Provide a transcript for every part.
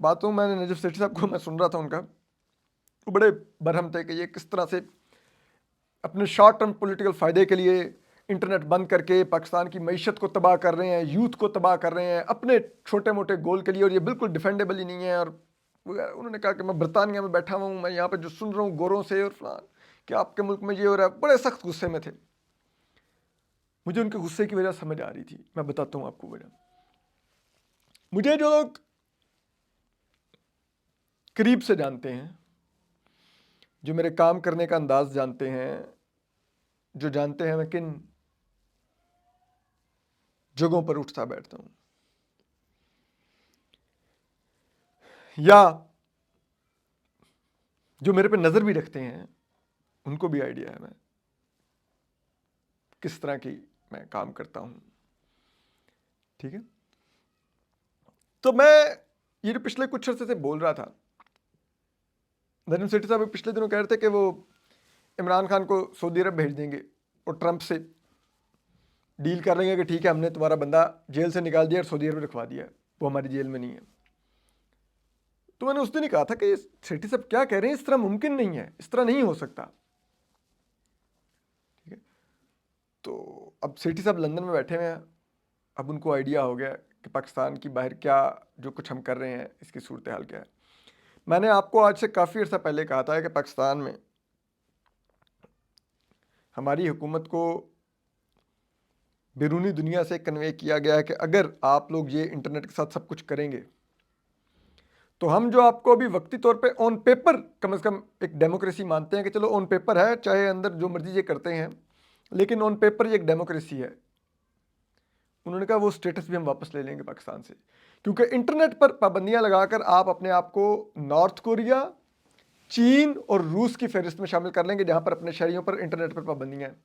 باتوں میں نے نجف سیٹھی صاحب کو میں سن رہا تھا ان کا، وہ بڑے برہم تھے کہ یہ کس طرح سے اپنے شارٹ ٹرم پولیٹیکل فائدے کے لیے انٹرنیٹ بند کر کے پاکستان کی معیشت کو تباہ کر رہے ہیں، یوتھ کو تباہ کر رہے ہیں اپنے چھوٹے موٹے گول کے لیے، اور یہ بالکل ڈیفینڈیبل ہی نہیں ہے۔ اور انہوں نے کہا کہ میں برطانیہ میں بیٹھا ہوا ہوں، میں یہاں پہ جو سن رہا ہوں گوروں سے اور فلان کہ آپ کے ملک میں یہ ہو رہا ہے، بڑے سخت غصے میں تھے۔ مجھے ان کے غصے کی وجہ سمجھ آ رہی تھی، میں بتاتا ہوں آپ کو وجہ۔ مجھے جو لوگ قریب سے جانتے ہیں، جو میرے کام کرنے کا انداز جانتے ہیں، جو جانتے ہیں میں کن جگہوں پر اٹھتا بیٹھتا ہوں، یا جو میرے پہ نظر بھی رکھتے ہیں، ان کو بھی آئیڈیا ہے میں کس طرح کی میں کام کرتا ہوں، ٹھیک ہے؟ تو میں یہ جو پچھلے کچھ عرصے سے بول رہا تھا، نجف سیٹھی صاحب پچھلے دنوں کہہ رہے تھے کہ وہ عمران خان کو سعودی عرب بھیج دیں گے اور ٹرمپ سے ڈیل کر لیں گے کہ ٹھیک ہے ہم نے تمہارا بندہ جیل سے نکال دیا اور سعودی عرب رکھوا دیا ہے، وہ ہماری جیل میں نہیں ہے۔ تو میں نے اس دن ہی کہا تھا کہ سیٹھی صاحب کیا کہہ رہے ہیں، اس طرح ممکن نہیں ہے، اس طرح نہیں ہو سکتا، ٹھیک ہے؟ تو اب سیٹھی صاحب لندن میں بیٹھے ہوئے ہیں، اب ان کو آئیڈیا ہو گیا کہ پاکستان کی باہر کیا جو کچھ ہم کر رہے ہیں اس کی صورتحال کیا ہے۔ میں نے آپ کو آج سے کافی عرصہ پہلے کہا تھا کہ پاکستان میں ہماری حکومت کو بیرونی دنیا سے کنوے کیا گیا ہے کہ اگر آپ لوگ یہ انٹرنیٹ کے ساتھ سب کچھ کریں گے تو ہم جو آپ کو ابھی وقتی طور پہ آن پیپر کم از کم ایک ڈیموکریسی مانتے ہیں کہ چلو آن پیپر ہے، چاہے اندر جو مرضی یہ کرتے ہیں لیکن آن پیپر یہ ایک ڈیموکریسی ہے، انہوں نے کہا وہ سٹیٹس بھی ہم واپس لے لیں گے پاکستان سے، کیونکہ انٹرنیٹ پر پابندیاں لگا کر آپ اپنے آپ کو نارتھ کوریا، چین اور روس کی فہرست میں شامل کر لیں گے جہاں پر اپنے شہریوں پر انٹرنیٹ پر پابندیاں ہیں،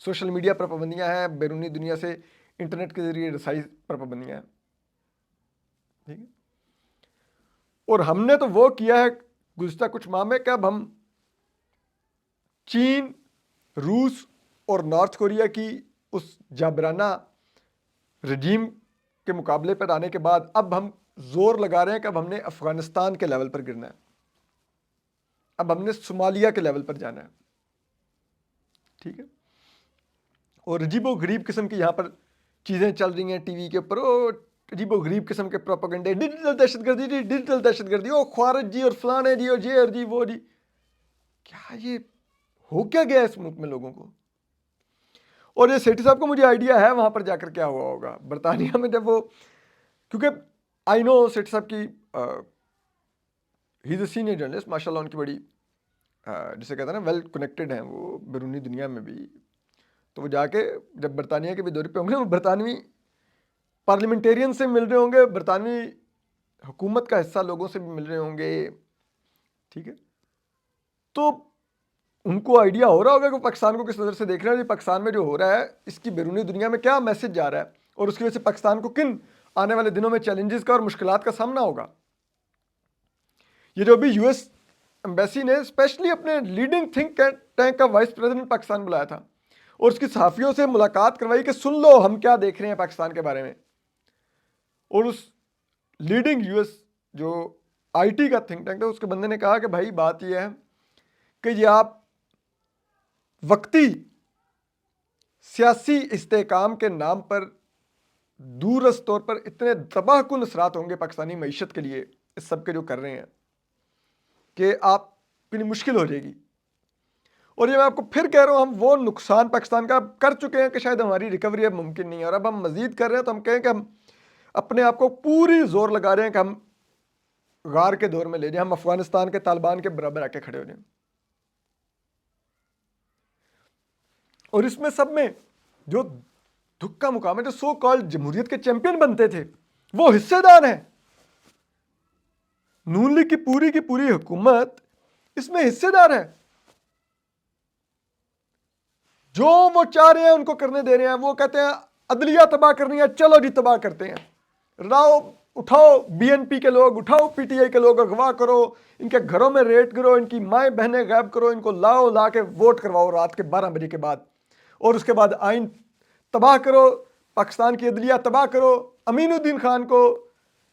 سوشل میڈیا پر پابندیاں ہیں، بیرونی دنیا سے انٹرنیٹ کے ذریعے رسائی پر پابندیاں ہیں، ٹھیک ہے؟ اور ہم نے تو وہ کیا ہے گزشتہ کچھ ماہ میں کہ اب ہم چین، روس اور نارتھ کوریا کی اس جابرانہ رجیم کے مقابلے پر آنے کے بعد اب ہم زور لگا رہے ہیں کہ اب ہم نے افغانستان کے لیول پر گرنا ہے، اب ہم نے صومالیہ کے لیول پر جانا ہے، ٹھیک ہے؟ اور عجیب و غریب قسم کی یہاں پر چیزیں چل رہی ہیں ٹی وی کے اوپر، عجیب و غریب قسم کے پروپیگنڈے، ڈیجیٹل دہشت گردی جی، ڈیجیٹل دہشت گردی، او خوارج جی اور فلانے جی اور یہ جی وہ جی، کیا یہ ہو کیا گیا اس ملک میں لوگوں کو؟ اور یہ سیٹھی صاحب کو مجھے آئیڈیا ہے وہاں پر جا کر کیا ہوا ہوگا برطانیہ میں، جب وہ، کیونکہ آئی نو سیٹھی صاحب کی ہی از اے سینئر جرنلسٹ، ماشاء اللہ ان کی بڑی جسے کہتے ہیں نا ویل کنیکٹڈ ہیں وہ بیرونی دنیا میں بھی، تو وہ جا کے جب برطانیہ کے بھی دورے پہ ہوں گے وہ برطانوی پارلیمنٹیرین سے مل رہے ہوں گے، برطانوی حکومت کا حصہ لوگوں سے بھی مل رہے ہوں گے، ٹھیک ہے؟ تو ان کو آئیڈیا ہو رہا ہوگا کہ پاکستان کو کس نظر سے دیکھ رہے ہیں، پاکستان میں جو ہو رہا ہے اس کی بیرونی دنیا میں کیا میسج جا رہا ہے اور اس کی وجہ سے پاکستان کو کن آنے والے دنوں میں چیلنجز کا اور مشکلات کا سامنا ہوگا۔ یہ جو ابھی یو ایس ایمبیسی نے اسپیشلی اپنے لیڈنگ تھنک ٹینک کا وائس پریزیڈنٹ پاکستان بلایا تھا اور اس کی صحافیوں سے ملاقات کروائی کہ سن لو ہم کیا دیکھ رہے ہیں پاکستان کے بارے میں، اور اس لیڈنگ یو ایس جو آئی ٹی کا تھنک ٹینک تھا اس کے بندے نے کہا کہ بھائی بات یہ ہے کہ یہ آپ وقتی سیاسی استحکام کے نام پر دورست طور پر اتنے تباہ کن اثرات ہوں گے پاکستانی معیشت کے لیے اس سب کے جو کر رہے ہیں کہ آپ کے لیے مشکل ہو جائے گی، اور یہ میں آپ کو پھر کہہ رہا ہوں ہم وہ نقصان پاکستان کا کر چکے ہیں کہ شاید ہماری ریکوری اب ممکن نہیں ہے، اور اب ہم مزید کر رہے ہیں تو ہم کہیں کہ ہم اپنے آپ کو پوری زور لگا رہے ہیں کہ ہم غار کے دور میں لے جائیں، ہم افغانستان کے طالبان کے برابر آ کے کھڑے ہو جائیں، اور اس میں سب میں جو دکھ کا مقام ہے جو سو کالڈ جمہوریت کے چیمپئن بنتے تھے وہ حصے دار ہیں، نون لیگ کی پوری حکومت اس میں حصے دار ہے، جو وہ چاہ رہے ہیں ان کو کرنے دے رہے ہیں، وہ کہتے ہیں عدلیہ تباہ کرنی ہے، چلو جی تباہ کرتے ہیں، راؤ اٹھاؤ بی این پی کے لوگ، اٹھاؤ پی ٹی آئی کے لوگ، اغوا کرو، ان کے گھروں میں ریڈ کرو، ان کی مائیں بہنیں غائب کرو، ان کو لاؤ، لا کے ووٹ کرواؤ رات کے 12 بجے کے بعد، اور اس کے بعد آئین تباہ کرو، پاکستان کی عدلیہ تباہ کرو، امین الدین خان کو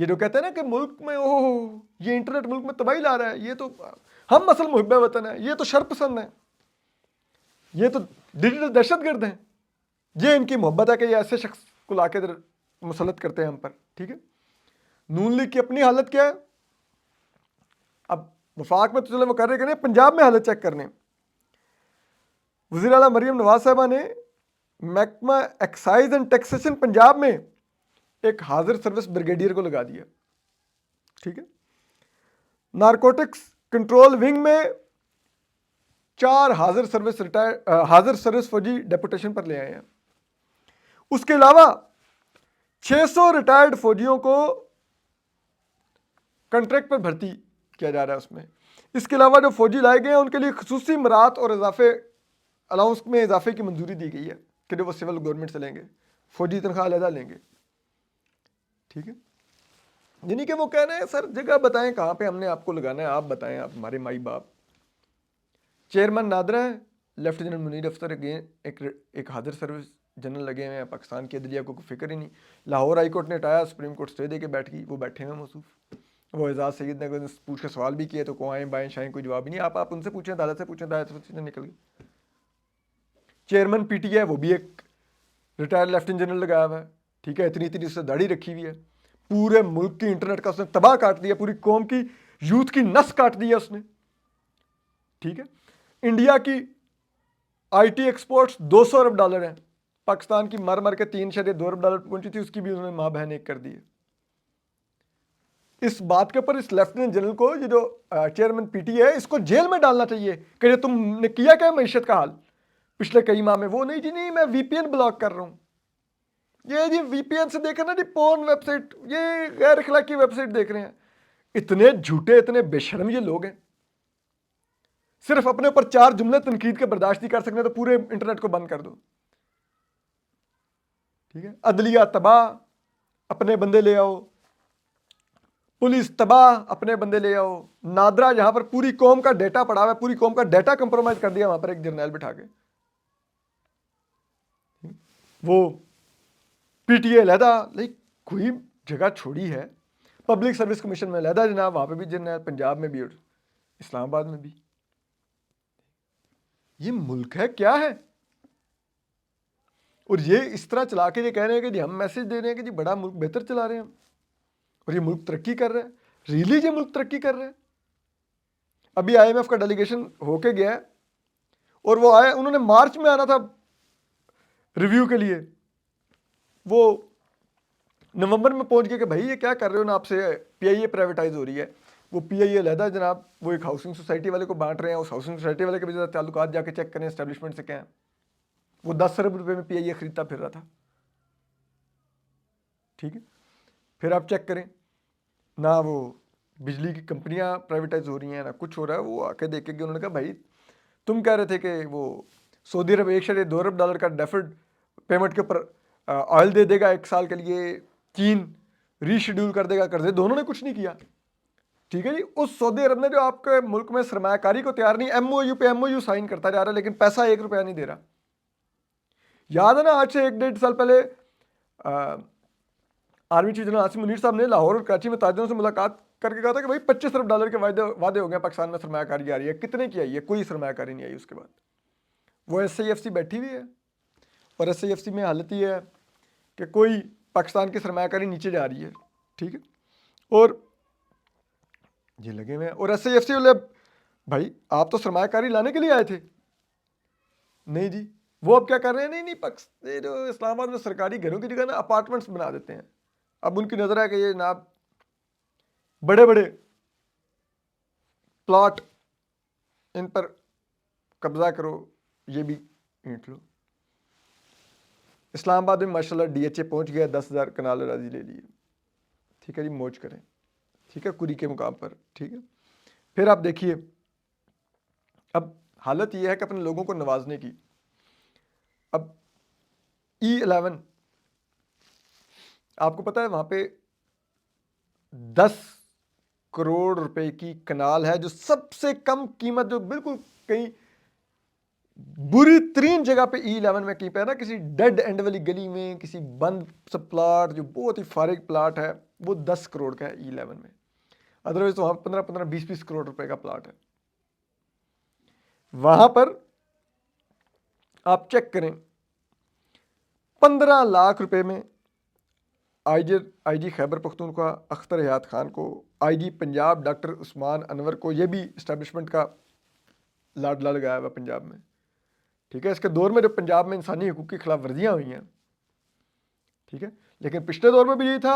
یہ جو کہتے ہیں نا کہ ملک میں یہ انٹرنیٹ ملک میں تباہی لا رہا ہے، یہ تو ہم اصل محب وطن ہیں، یہ تو شر پسند ہیں، یہ تو ڈیجیٹل دہشت گرد ہیں، یہ ان کی محبت ہے کہ یہ ایسے شخص کو لا کے ادھر مسلط کرتے ہیں ہم پر. ٹھیک ہے. نون لیگ کی اپنی حالت کیا ہے؟ اب وفاق میں تو چلو وہ کر رہے کہ نہیں، پنجاب میں حالت چیک کرنے. وزیر اعلیٰ مریم نواز صاحبہ نے محکمہ ایکسائز اینڈ ٹیکسیشن پنجاب میں ایک حاضر سروس بریگیڈیئر کو لگا دیا. ٹھیک ہے. نارکوٹکس کنٹرول ونگ میں 4 حاضر سروس فوجی ڈیپوٹیشن پر لے آئے ہیں. اس کے علاوہ 600 ریٹائرڈ فوجیوں کو کنٹریکٹ پر بھرتی کیا جا رہا ہے اس میں. اس کے علاوہ جو فوجی لائے گئے ہیں ان کے لیے خصوصی مراعات اور الاؤنس میں اضافے کی منظوری دی گئی ہے کہ جو وہ سول گورنمنٹ سے لیں گے، فوجی تنخواہ علیحدہ لیں گے. ٹھیک ہے. یعنی کہ وہ کہہ رہے ہیں سر جگہ بتائیں کہاں پہ ہم نے آپ کو لگانا ہے، آپ بتائیں، آپ ہمارے مائی باپ. چیئرمین نادرا ہے، لیفٹیننٹ منیر افسر ایک حاضر سروس جنرل لگے ہوئے ہیں. پاکستان کی عدلیہ کو کوئی فکر ہی نہیں. لاہور ہائی کورٹ نے ہٹایا، سپریم کورٹ اسٹے دے کے بیٹھ گئی، وہ بیٹھے ہیں موصوف. وہ اعزاز سید نے پوچھ کے سوال بھی کیے تو کو آئیں بائیں شائیں کوئی جواب ہی نہیں. آپ ان سے پوچھیں، عدالت سے پوچھیں، عدالت سے نکل گئی. چیئرمین پی ٹی آئی وہ بھی ایک ریٹائرڈ لیفٹیننٹ جنرل لگایا ہوا ہے. ٹھیک ہے. اتنی اس سے داڑھی رکھی ہوئی ہے. پورے ملک کی انٹرنیٹ کا اس نے تباہ کاٹ دیا، پوری قوم کی یوتھ کی نس کاٹ دی ہے اس نے. ٹھیک ہے. انڈیا کی آئی ٹی ایکسپورٹس $200 ارب ہیں. پاکستان کی مر کے $3.2 ارب پہنچی تھی، اس کی بھی انہوں نے ماں بہن ایک کر دی ہے. اس بات کے اوپر اس لیفٹیننٹ جنرل کو، یہ جو چیئرمین پی ٹی ہے، اس کو جیل میں ڈالنا چاہیے کہ یہ تم نے کیا کیا معیشت کا حال پچھلے کئی ماہ میں. وہ نہیں جی، نہیں میں وی پی این بلاک کر رہا ہوں. یہ جی وی پی این سے دیکھ رہے نا جی، پورن ویب سائٹ، یہ غیر اخلاقی ویب سائٹ دیکھ رہے ہیں. اتنے جھوٹے، اتنے بے شرم یہ لوگ ہیں. صرف اپنے اوپر 4 جملے تنقید کے برداشت نہیں کر سکتے تو پورے انٹرنیٹ کو بند کر دو. ٹھیک ہے. عدلیہ تباہ، اپنے بندے لے آؤ. پولیس تباہ، اپنے بندے لے آؤ. نادرا جہاں پر پوری قوم کا ڈیٹا پڑا ہوا ہے، پوری قوم کا ڈیٹا کمپرومائز کر دیا وہاں پر ایک جرنیل بٹھا کے. وہ پی ٹی اے علیحدہ، کوئی جگہ چھوڑی ہے. پبلک سروس کمیشن میں علیحدہ جناب، وہاں پہ بھی جرنیل، پنجاب میں بھی اور اسلام آباد میں بھی. یہ ملک ہے کیا ہے؟ اور یہ اس طرح چلا کے یہ کہہ رہے ہیں کہ جی ہم میسج دے رہے ہیں کہ جی بڑا ملک بہتر چلا رہے ہیں ہم، اور یہ ملک ترقی کر رہا ہے. ریلی یہ ملک ترقی کر رہا ہے؟ ابھی آئی ایم ایف کا ڈیلیگیشن ہو کے گیا ہے اور وہ آئے، انہوں نے مارچ میں آنا تھا ریویو کے لیے. وہ نومبر میں پہنچ گئے کہ بھائی یہ کیا کر رہے ہو نا، آپ سے پی آئی اے پرائیویٹائز ہو رہی ہے. وہ پی آئی اے علیحدہ جناب، وہ ایک ہاؤسنگ سوسائٹی والے کو بانٹ رہے ہیں. اس ہاؤسنگ سوسائٹی والے کے بھی تعلقات جا کے چیک کریں اسٹیبلشمنٹ سے کیا ہیں. وہ 10 ارب روپے میں پی آئی اے خریدتا پھر رہا تھا. ٹھیک ہے. پھر آپ چیک کریں، نہ وہ بجلی کی کمپنیاں پرائیویٹائز ہو رہی ہیں، نہ کچھ ہو رہا ہے. وہ آ کے دیکھے کہ انہوں نے کہا بھائی تم کہہ رہے تھے کہ وہ سعودی عرب $1.2 ارب کا ڈیفرڈ پیمنٹ کے اوپر آئل دے دے گا 1 سال کے لیے، چین ری شیڈیول کر دے گا قرضے. دونوں نے کچھ نہیں کیا. ٹھیک ہے جی. اس سعودی عرب نے جو آپ کے ملک میں سرمایہ کاری کو تیار نہیں، ایم او یو پہ ایم او یو سائن کرتا جا رہا ہے لیکن پیسہ 1 روپیہ نہیں دے رہا. یاد ہے نا آج سے 1-1.5 سال پہلے army chief general Asim Munir صاحب نے لاہور اور کراچی میں تاجروں سے ملاقات کر کے کہا تھا کہ بھائی $25 ارب کے وعدے ہو گئے پاکستان میں سرمایہ کاری آ رہی ہے. کتنے کی آئی ہے؟ کوئی سرمایہ کاری نہیں آئی. اس کے بعد وہ ایس آئی ایف سی بیٹھی ہوئی ہے، اور ایس آئی ایف سی میں حالت یہ ہے کہ کوئی پاکستان کی سرمایہ کاری نیچے جا رہی ہے. ٹھیک ہے. اور یہ لگے ہوئے ہیں. اور ایس آئی ایف سی والے بھائی آپ تو سرمایہ کاری لانے کے لیے آئے تھے. نہیں جی، وہ اب کیا کر رہے ہیں، نہیں جو اسلام آباد میں سرکاری گھروں کی جگہ نا اپارٹمنٹس بنا دیتے ہیں. اب ان کی نظر ہے کہ یہ جناب بڑے بڑے پلاٹ ان پر قبضہ کرو، یہ بھی اینٹ لو. اسلام آباد میں ماشاءاللہ ڈی ایچ اے پہنچ گیا، 10,000 کنال اراضی لے لیے. ٹھیک ہے جی، موج کریں. ٹھیک ہے، کری کے مقام پر. ٹھیک ہے. پھر آپ دیکھیے اب حالت یہ ہے کہ اپنے لوگوں کو نوازنے کی. اب E11 آپ کو پتا ہے وہاں پہ 10 کروڑ روپے کی کنال ہے، جو سب سے کم قیمت، جو بالکل کہیں بری ترین جگہ پہ E11 میں کہیں پہ ہے نا، کسی ڈیڈ اینڈ والی گلی میں، کسی بند سا پلاٹ جو بہت ہی فارغ پلاٹ ہے. وہ 10 کروڑ کا ہے E11 میں، ادروائز تو وہاں 15-20 کروڑ روپے کا پلاٹ ہے. وہاں پر آپ چیک کریں 15 لاکھ روپے میں آئی جی خیبر پختونخوا اختر حیات خان کو، آئی جی پنجاب ڈاکٹر عثمان انور کو، یہ بھی اسٹیبلشمنٹ کا لاڈلا لگایا ہوا پنجاب میں. ٹھیک ہے، اس کے دور میں جو پنجاب میں انسانی حقوق کی خلاف ورزیاں ہوئی ہیں، ٹھیک ہے، لیکن پچھلے دور میں بھی یہی تھا،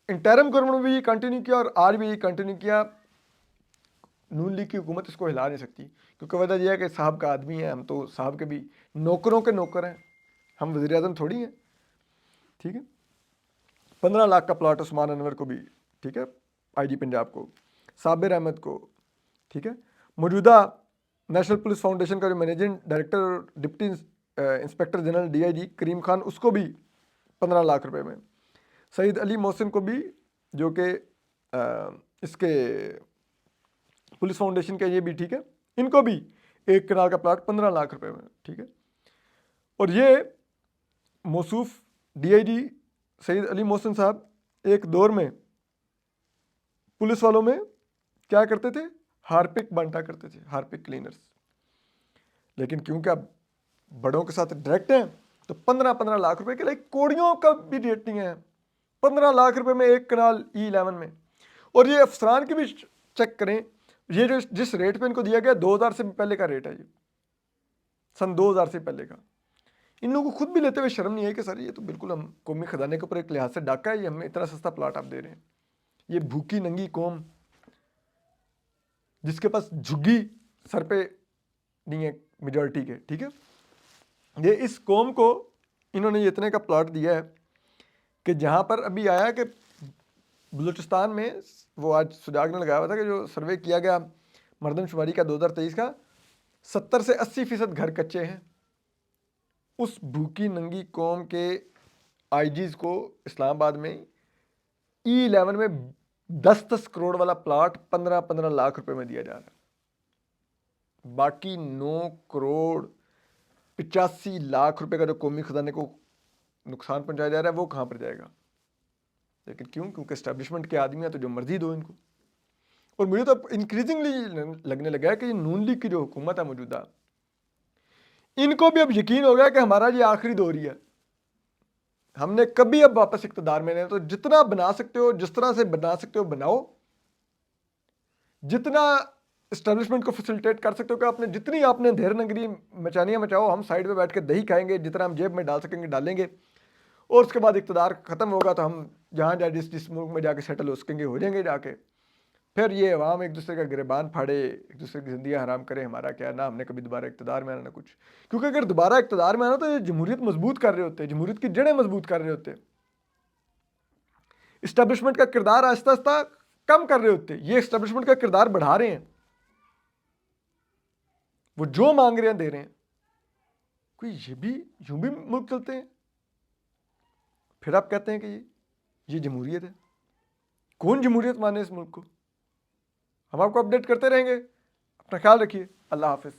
انٹرم گورنمنٹ میں بھی یہ کنٹینیو کیا اور آج بھی یہ کنٹینیو کیا. نون لیگ کی حکومت اس کو ہلا نہیں سکتی، کیونکہ وجہ یہ ہے کہ صاحب کا آدمی ہے، ہم تو صاحب کے بھی نوکروں کے نوکر ہیں، ہم وزیر اعظم تھوڑی ہیں. ٹھیک ہے، 15 لاکھ کا پلاٹ عثمان انور کو بھی، ٹھیک ہے، آئی جی پنجاب کو، صابر احمد کو، ٹھیک ہے، موجودہ نیشنل پولیس فاؤنڈیشن کا جو managing director deputy inspector general D I G Karim Khan, اس کو بھی 15 لاکھ روپے میں. سعید علی محسن کو بھی، جو کہ اس کے پولیس فاؤنڈیشن کے یہ بھی، ٹھیک ہے، ان کو بھی 1 کنال کا پلاٹ 15 لاکھ روپے میں. ٹھیک ہے، اور یہ موصوف ڈی آئی جی سعید علی محسن صاحب ایک دور میں پولیس والوں میں کیا کرتے تھے، ہارپک بانٹا کرتے تھے، ہارپک کلینرز. لیکن کیونکہ اب بڑوں کے ساتھ ڈائریکٹ ہیں تو 15 لاکھ روپے کے لیے کوڑیوں کا بھی ریٹ نہیں ہے. 15 لاکھ روپے میں 1 کنال E11 میں. اور یہ افسران کی بھی چیک کریں، یہ جو جس ریٹ پہ ان کو دیا گیا 2000 سے پہلے کا ریٹ ہے، یہ سن 2000 سے پہلے کا. ان لوگوں کو خود بھی لیتے ہوئے شرم نہیں ہے کہ سر یہ تو بالکل ہم قومی خزانے کے اوپر ایک لحاظ سے ڈاکہ ہے، یہ ہمیں اتنا سستا پلاٹ آپ دے رہے ہیں. یہ بھوکی ننگی قوم جس کے پاس جھگی سر پہ نہیں ہے میجورٹی کے، ٹھیک ہے، یہ اس قوم کو انہوں نے یہ اتنے کا پلاٹ دیا ہے کہ جہاں پر ابھی آیا کہ بلوچستان میں، وہ آج سجاگ نے لگایا ہوا تھا کہ جو سروے کیا گیا مردم شماری کا 2023 کا، 70 سے 80% گھر کچے ہیں. اس بھوکی ننگی قوم کے آئی جیز کو اسلام آباد میں E11 میں 10 کروڑ والا پلاٹ 15 لاکھ روپے میں دیا جا رہا ہے. باقی 9 کروڑ 85 لاکھ روپے کا جو قومی خزانے کو نقصان پہنچایا جا رہا ہے، وہ کہاں پر جائے گا؟ لیکن کیونکہ اسٹیبلشمنٹ کے آدمی ہیں تو جو مرضی دو ان کو. اور مجھے تو انکریزنگلی لگنے لگا ہے کہ یہ نون لیگ کی جو حکومت ہے موجودہ، ان کو بھی اب یقین ہو گیا کہ ہمارا یہ آخری دور ہی ہے، ہم نے کبھی اب واپس اقتدار میں نہیں. تو جتنا بنا سکتے ہو، جس طرح سے بنا سکتے ہو بناؤ، جتنا اسٹیبلشمنٹ کو فیسلٹیٹ کر سکتے ہو کہ جتنی آپ نے دھیر نگری مچانیاں مچاؤ، ہم سائڈ پہ بیٹھ کے دہی کھائیں گے، جتنا ہم جیب میں ڈال سکیں گے ڈالیں گے. اور اس کے بعد اقتدار ختم ہوگا تو ہم جہاں جس ملک میں جا کے سیٹل ہو سکیں گے ہو جائیں گے جا کے. پھر یہ عوام ایک دوسرے کا گریبان پھاڑے، ایک دوسرے کی زندگیاں حرام کرے، ہمارا کیا، نہ ہم نے کبھی دوبارہ اقتدار میں آنا نہ کچھ. کیونکہ اگر دوبارہ اقتدار میں آنا تو یہ جمہوریت مضبوط کر رہے ہوتے، جمہوریت کی جڑیں مضبوط کر رہے ہوتے، اسٹیبلشمنٹ کا کردار آہستہ آہستہ کم کر رہے ہوتے. یہ اسٹیبلشمنٹ کا کردار بڑھا رہے ہیں، وہ جو مانگ رہے ہیں دے رہے ہیں. کوئی یہ بھی یوں بھی ملک چلتے ہیں؟ پھر آپ کہتے ہیں کہ یہ جمہوریت ہے. کون جمہوریت مانے اس ملک کو؟ ہم آپ کو اپڈیٹ کرتے رہیں گے. اپنا خیال رکھیے. اللہ حافظ.